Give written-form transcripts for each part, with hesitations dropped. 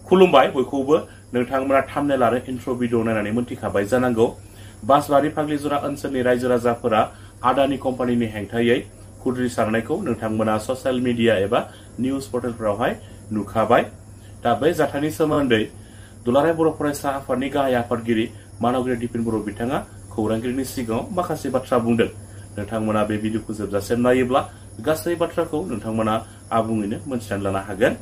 खुलुमबाय बयखौबो नोंथांमोना थाम्बनेल आरो इन्ट्र भिडिअ नायनानै मोनथिखाबाय जानांगौ बासबारि फाग्लिजरा ओनसोलनि रायजो राजाफोरा आदानि कम्पानिनि हेंथायै खुद्रि सारनायखौ नोंथांमोना ससियेल मिडिया एबा निउज पर्टेलफोरावहाय नुखाबाय दा बे जाथायनि सोमोन्दै दुलाराय बर' फरायसा आफादनि गाहाय आफादगिरि मानगगिरि दिपेन बर' बिथाङा खौरांगिरिनि सिगाङाव माखासे बाथ्रा बुंदों नोंथांमोना बे भिडिअखौ जोबजासिम नायोब्ला गासै बाथ्राखौ नोंथांमोना आबुङैनो मोनथिनानै लानो हागोन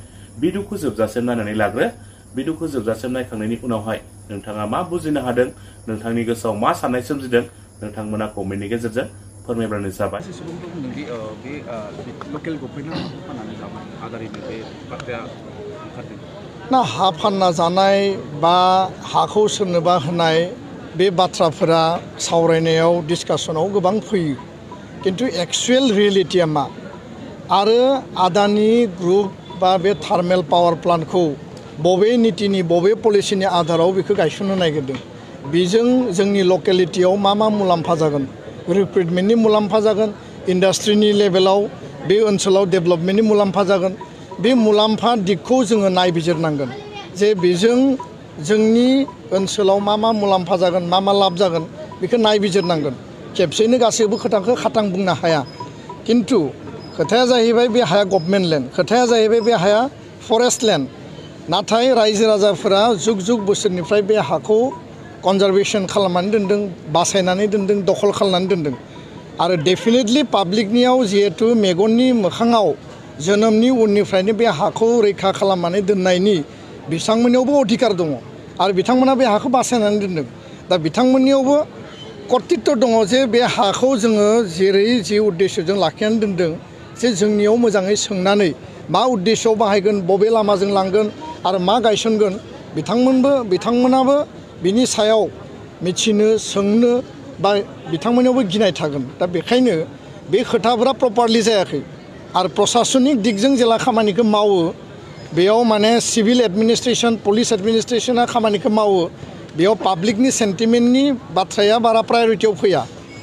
भिडिअखौ जोबजासिम नायनानै लाग्रो भिडिअखौ जोबजासिम नायखांनायनि उनावहाय नोंथाङा मा बुजिनो हादों नोंथांनि गोसोआव मा साननाय सोमजिदों नोंथांमोना कमेन्टनि गेजेरजों फोरमायब्लानो जाबाय ना हा फानना जानाय बा हाखौ सोरनोबा होनाय बे बाथ्राफोरा सावरायनायाव डिसकासनाव गोबां फैयो किन्तु एक्चुअल रियेलिटिया मा आरो आदानि ग्रुप बा बे थार्मेल पावार प्लान्टखौ बबे नीतिनि बबे पलिसिनि आधाराव बेखौ गायसननो नागिरदों बेजों जोंनि लकेलिटियाव मा मुलाम्फा जागोन रिक्रुटमेन्टनि मुलाम्फा जागोन इन्डास्ट्रिनि लेभेलाव बे ओनसोलाव डेभेलपमेन्टनि मुलाम्फा जागोन बे मुलाम्फा दिगखौ जोङो नायबिजिरनांगोन जे बेजों जोंनि ओनसोलाव मा मुलाम्फा जागोन मा लाब जागोन बेखौ नायबिजिरनांगोन खेबसेनो गासैबो खोथाखौ खाथां बुंनो हाया किन्तु खोथाया जाहैबाय बे हाया गभर्नमेन्ट लेन्ड खोथाया जाहैबाय बे हाया फरेस्ट लेन्ड नाथाय रायजो राजाफोरा जुग जुग बोसोरनिफ्राय बे हाखौ कनजारभेसन खालामनानै दोनदों बासायनानै दोनदों दखल खालामनानै दोनदों आरो डेफिनेटलि पाब्लिकनियाव जिहेतु मेगननि मोखाङाव जोनोमनि उननिफ्रायनो बे हाखौ रैखा खालामनानै दोननायनि बिथांमोननियावबो अधिकार दङ आरो बिथांमोना बे हाखौ बासायनानै दोनदों दा बिथांमोननियावबो कर्तृत्व दङ जे बे हाखौ जोङो जेरै जि उद्देश्यजों लाखिनानै दोनदों जे जोंनियाव मोजाङै सोंनानै मा उद्देश्यआव बाहायगोन बबे लामाजों लांगोन आरो मा गायसनगोन बिथांमोनाबो बिनि सायाव मिथिनो सोंनो बा बिथांमोननियावबो गिनाय थागोन दा बेखायनो बे खोथाफोरा प्रपारलि जायाखै आरो प्रशासनिक दिगजों जेला खामानिखौ मावो बेयाव माने सिभिल एडमिनिस्ट्रेसन पुलिस एडमिनिस्ट्रेसना खामानिखौ मावो बेयाव पाब्लिकनि सेन्टिमेन्टनि बाथ्राया बारा प्रायरिटियाव फैया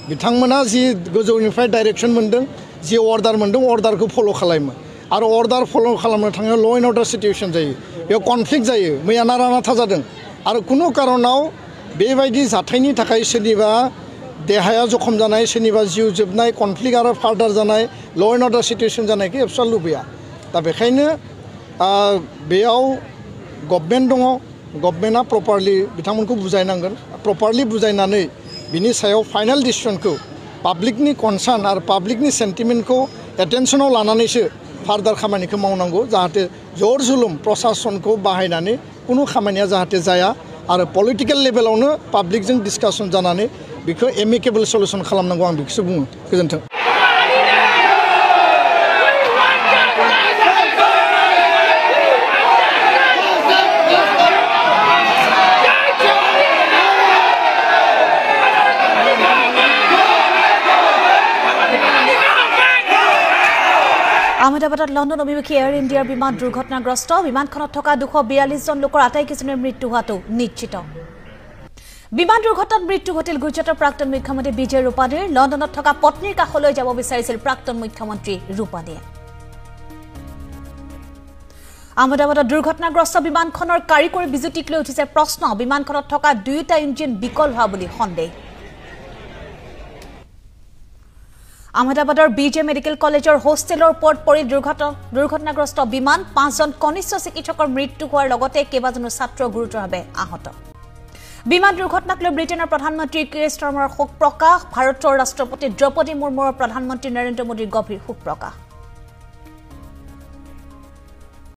बिथांमोना जि गोजौनिफ्राय डाइरेक्सन मोनदों जि अर्डार मोनदों अर्डारखौ फल' खालामो आरो अर्डार फल' खालामनो थाङो ल' एन्ड अर्डार सिटुएसन जायो बेयाव कनफ्लिक्ट जायो मैया नारा नाथा जादों आरो कुनु कारनाव बेबायदि जाथायनि थाखाय सोरनिबा देहाया जखम जानाय सोरनिबा जिउ जोबनाय कनफ्लिक्ट आरो फार्दार जानाय ल' एन्ड अर्डार सिटुएसन जानायखौ एबसुवेट लुबैया दा बेखायनो बेयाव गभर्नमेन्ट दङ गभर्नमेन्टआ प्रपारलि बिथांमोनखौ बुजायनांगोन प्रपारलि बुजायनानै बिनि सायाव फाइनाल डिसिसनखौ पाब्लिकनि कनसार्न आरो पाब्लिकनि सेन्टिमेन्टखौ एटेनसनाव लानानैसो फार्दार खामानिखौ मावनांगौ जाहाथे जर जुलुम प्रशासनखौ बाहायनानै कुनु खामानिया जाहाथे जाया आरो पलिटिकेल लेभेलावनो पाब्लिकजों डिसकासन जानानै बेखौ एमिकेबल सल्युसन खालामनांगौ आं बेखौसो बुङो गोजोन्थों আহমেদাবাদত লণ্ডন অভিমুখী এয়াৰ ইণ্ডিয়াৰ বিমান দুৰ্ঘটনাগ্ৰস্ত বিমানখনত থকা 242 জন লোকৰ আটাইকেইজনৰ মৃত্যু হোৱাটো নিশ্চিত বিমান দুৰ্ঘটনাত মৃত্যু ঘটিল গুজৰাটৰ প্ৰাক্তন মুখ্যমন্ত্ৰী বিজয় ৰূপানীৰ লণ্ডনত থকা পত্নীৰ কাষলৈ যাব বিচাৰিছিল প্ৰাক্তন মুখ্যমন্ত্ৰী ৰূপানীয়ে আহমেদাবাদত দুৰ্ঘটনাগ্ৰস্ত বিমানখনৰ কাৰিকৰী বিজুতিক লৈ উঠিছে প্ৰশ্ন বিমানখনত থকা দুয়োটা ইঞ্জিন বিকল হোৱা বুলি সন্দেহ আহমেদাবাদৰ বিজে মেডিকেল কলেজৰ হোষ্টেলৰ ওপৰত পৰি দুৰ্ঘটনাগ্ৰস্ত বিমান 5 জন কনিষ্ঠ চিকিৎসকৰ মৃত্যু হোৱাৰ লগতে কেইবাজনো ছাত্ৰ গুৰুতৰভাৱে আহত বিমান দুৰ্ঘটনাক লৈ ব্ৰিটেনৰ প্ৰধানমন্ত্ৰী কিৰ ষ্টাৰমাৰৰ শোক প্ৰকাশ ভাৰতৰ ৰাষ্ট্ৰপতি দ্ৰৌপদী মুৰ্মুৰ প্ৰধানমন্ত্ৰী নৰেন্দ্ৰ মোদীৰ গভীৰ শোক প্ৰকাশ